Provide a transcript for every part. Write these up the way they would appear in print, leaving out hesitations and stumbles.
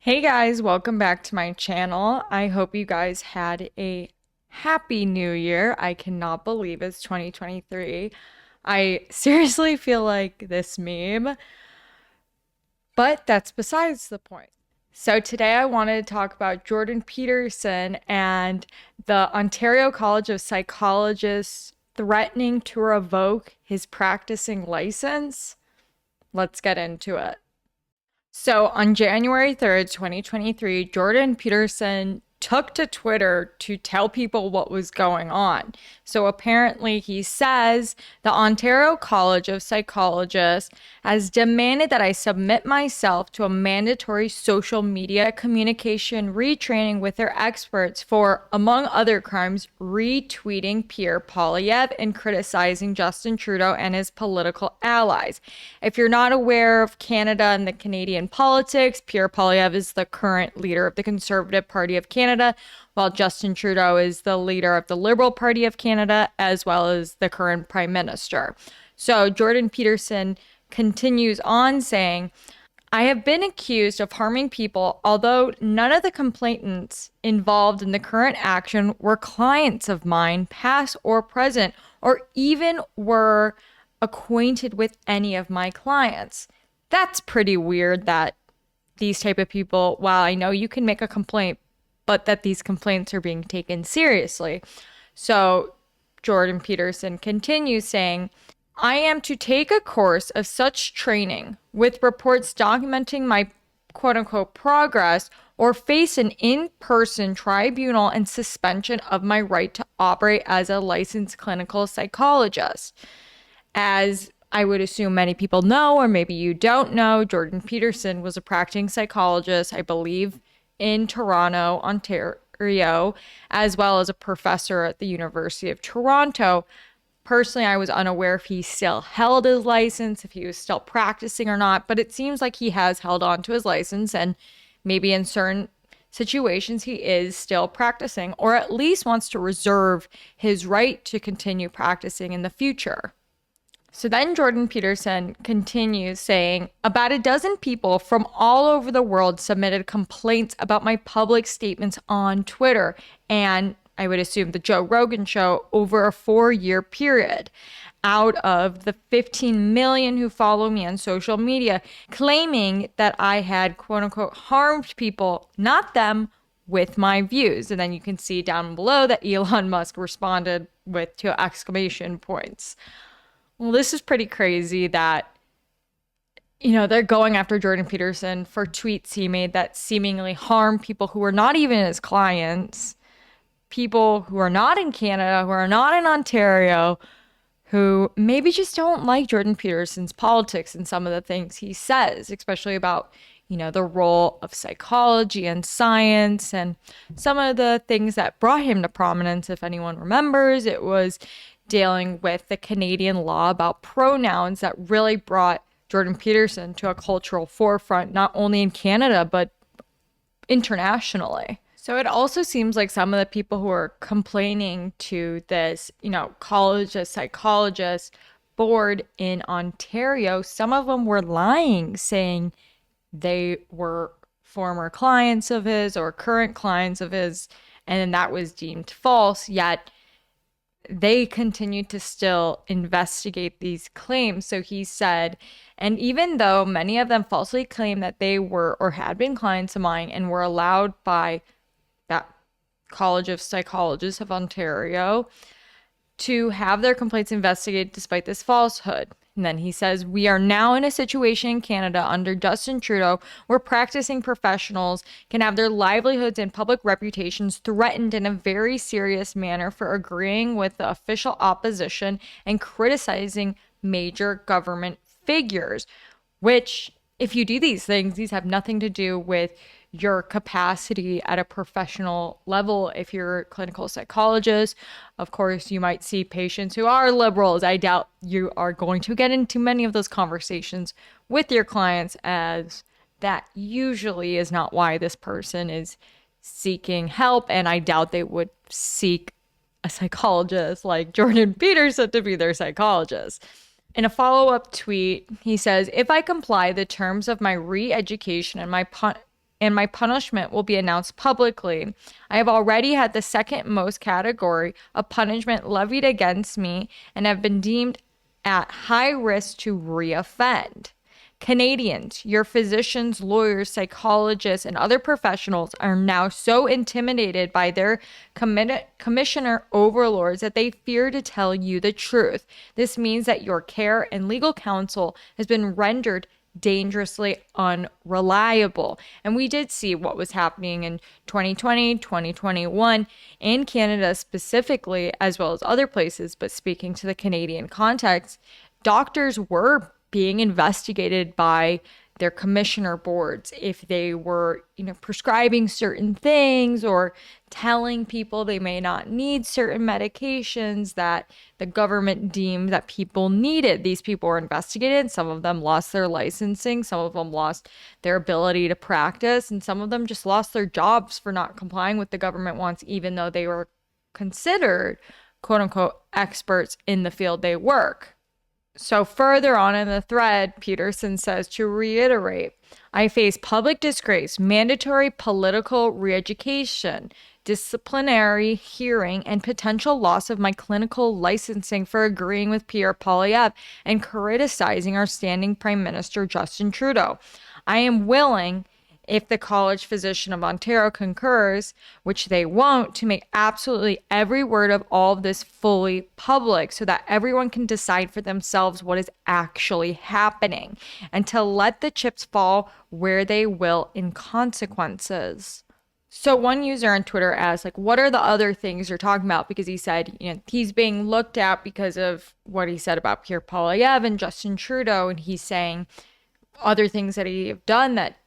Hey guys, welcome back to my channel. I hope you guys had a happy new year. I cannot believe it's 2023. I seriously feel like this meme, but that's besides the point. So today I wanted to talk about Jordan Peterson and the Ontario College of Psychologists threatening to revoke his practicing license. Let's get into it. So on January 3rd, 2023, Jordan Peterson took to Twitter to tell people what was going on. So apparently, he says the Ontario College of Psychologists has demanded that I submit myself to a mandatory social media communication retraining with their experts for, among other crimes, retweeting Pierre Poilievre and criticizing Justin Trudeau and his political allies. If you're not aware of Canada and the Canadian politics, Pierre Poilievre is the current leader of the Conservative Party of Canada, while Justin Trudeau is the leader of the Liberal Party of Canada, as well as the current Prime Minister. So Jordan Peterson continues on saying, I have been accused of harming people, although none of the complainants involved in the current action were clients of mine, past or present, or even were acquainted with any of my clients. That's pretty weird that these type of people, while I know you can make a complaint, but that these complaints are being taken seriously. So Jordan Peterson continues saying, I am to take a course of such training with reports documenting my quote unquote progress or face an in-person tribunal and suspension of my right to operate as a licensed clinical psychologist. As I would assume many people know, or maybe you don't know, Jordan Peterson was a practicing psychologist, I believe, in Toronto, Ontario, as well as a professor at the University of Toronto. Personally, I was unaware if he still held his license, if he was still practicing or not, but it seems like he has held on to his license, and maybe in certain situations he is still practicing, or at least wants to reserve his right to continue practicing in the future. So then Jordan Peterson continues saying, about a dozen people from all over the world submitted complaints about my public statements on Twitter and I would assume the Joe Rogan show over a 4-year period. Out of the 15 million who follow me on social media, claiming that I had quote unquote harmed people, not them, with my views. And then you can see down below that Elon Musk responded with 2 exclamation points. Well, this is pretty crazy that, they're going after Jordan Peterson for tweets he made that seemingly harm people who were not even his clients, people who are not in Canada, who are not in Ontario, who maybe just don't like Jordan Peterson's politics and some of the things he says, especially about, the role of psychology and science and some of the things that brought him to prominence. If anyone remembers, it was dealing with the Canadian law about pronouns that really brought Jordan Peterson to a cultural forefront, not only in Canada, but internationally. So it also seems like some of the people who are complaining to this, College of Psychologists board in Ontario, some of them were lying, saying they were former clients of his or current clients of his, and then that was deemed false, yet they continued to still investigate these claims. So he said, and even though many of them falsely claimed that they were or had been clients of mine and were allowed by that College of Psychologists of Ontario to have their complaints investigated despite this falsehood. And then he says, we are now in a situation in Canada under Justin Trudeau where practicing professionals can have their livelihoods and public reputations threatened in a very serious manner for agreeing with the official opposition and criticizing major government figures, which, if you do these things, these have nothing to do with your capacity at a professional level. If you're a clinical psychologist, of course, you might see patients who are liberals. I doubt you are going to get into many of those conversations with your clients, as that usually is not why this person is seeking help. And I doubt they would seek a psychologist like Jordan Peterson to be their psychologist. In a follow-up tweet, he says, if I comply the terms of my re-education and my and my punishment will be announced publicly. I have already had the second most category of punishment levied against me and have been deemed at high risk to reoffend. Canadians, your physicians, lawyers, psychologists, and other professionals are now so intimidated by their commissioner overlords that they fear to tell you the truth. This means that your care and legal counsel has been rendered dangerously unreliable. And we did see what was happening in 2020, 2021 in Canada specifically, as well as other places. But speaking to the Canadian context, doctors were being investigated by their commissioner boards if they were, prescribing certain things or telling people they may not need certain medications that the government deemed that people needed. These people were investigated. Some of them lost their licensing. Some of them lost their ability to practice. And some of them just lost their jobs for not complying with the government wants, even though they were considered, quote unquote, experts in the field they work. So further on in the thread, Peterson says, to reiterate, I face public disgrace, mandatory political re-education, disciplinary hearing, and potential loss of my clinical licensing for agreeing with Pierre Poilievre and criticizing our standing Prime Minister Justin Trudeau. I am willing, if the College Physician of Ontario concurs, which they won't, to make absolutely every word of all of this fully public so that everyone can decide for themselves what is actually happening and to let the chips fall where they will in consequences. So one user on Twitter asked, what are the other things you're talking about? Because he said, he's being looked at because of what he said about Pierre Poilievre and Justin Trudeau. And he's saying other things that he have done that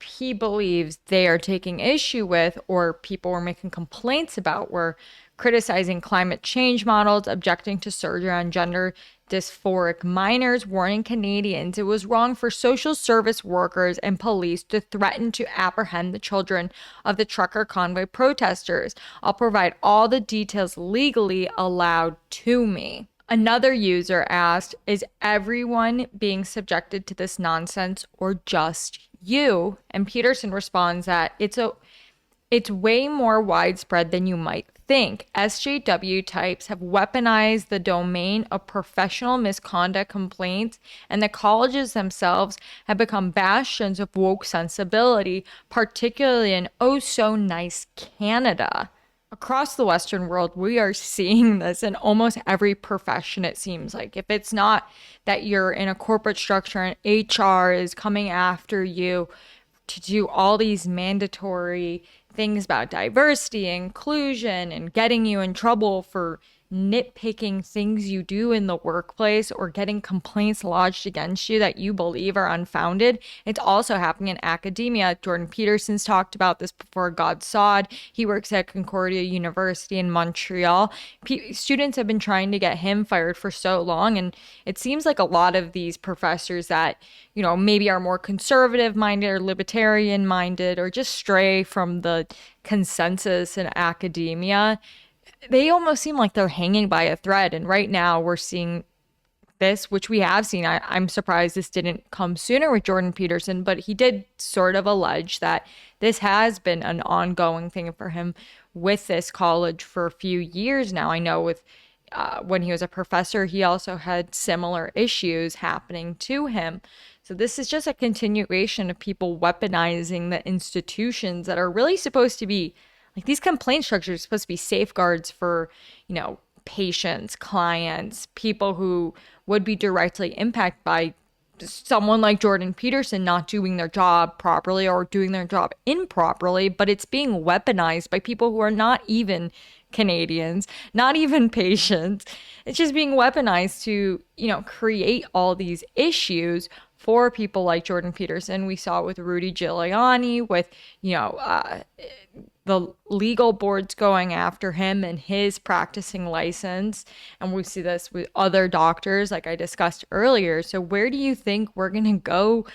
he believes they are taking issue with or people were making complaints about were criticizing climate change models, objecting to surgery on gender dysphoric minors, warning Canadians it was wrong for social service workers and police to threaten to apprehend the children of the trucker convoy protesters. I'll provide all the details legally allowed to me. Another user asked, is everyone being subjected to this nonsense or just you? And Peterson responds that it's way more widespread than you might think. SJW types have weaponized the domain of professional misconduct complaints, and the colleges themselves have become bastions of woke sensibility, particularly in oh so nice Canada. Across the Western world, we are seeing this in almost every profession, it seems like. If it's not that you're in a corporate structure and HR is coming after you to do all these mandatory things about diversity, inclusion, and getting you in trouble for nitpicking things you do in the workplace or getting complaints lodged against you that you believe are unfounded. It's also happening in academia. Jordan Peterson's talked about this before. God Sod. He works at Concordia University in Montreal. Students have been trying to get him fired for so long, and it seems like a lot of these professors that, maybe are more conservative minded or libertarian minded or just stray from the consensus in academia, they almost seem like they're hanging by a thread. And right now we're seeing this, which we have seen. I'm surprised this didn't come sooner with Jordan Peterson, but he did sort of allege that this has been an ongoing thing for him with this college for a few years now. I know with when he was a professor, he also had similar issues happening to him. So this is just a continuation of people weaponizing the institutions that are really supposed to be these complaint structures are supposed to be safeguards for, patients, clients, people who would be directly impacted by someone like Jordan Peterson not doing their job properly or doing their job improperly, but it's being weaponized by people who are not even Canadians, not even patients. It's just being weaponized to, create all these issues for people like Jordan Peterson. We saw it with Rudy Giuliani, with, the legal boards going after him and his practicing license. And we see this with other doctors, like I discussed earlier. So where do you think we're going to go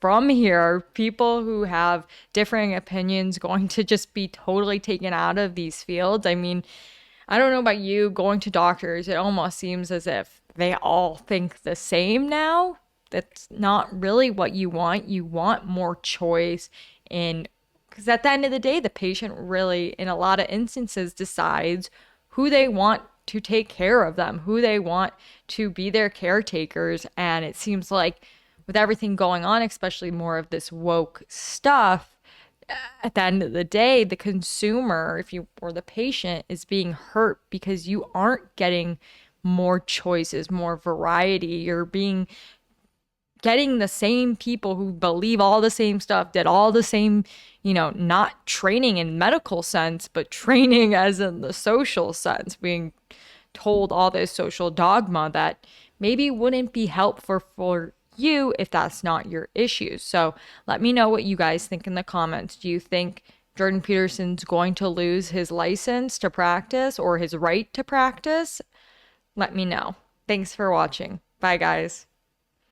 from here? Are people who have differing opinions going to just be totally taken out of these fields? I mean, I don't know about you, going to doctors, it almost seems as if they all think the same now. That's not really what you want. You want more choice in Because at the end of the day, the patient really, in a lot of instances, decides who they want to take care of them, who they want to be their caretakers. And it seems like with everything going on, especially more of this woke stuff, at the end of the day, the consumer, if you or the patient, is being hurt because you aren't getting more choices, more variety. You're being getting the same people who believe all the same stuff, did all the same, not training in medical sense, but training as in the social sense, being told all this social dogma that maybe wouldn't be helpful for you if that's not your issue. So let me know what you guys think in the comments. Do you think Jordan Peterson's going to lose his license to practice or his right to practice? Let me know. Thanks for watching. Bye, guys.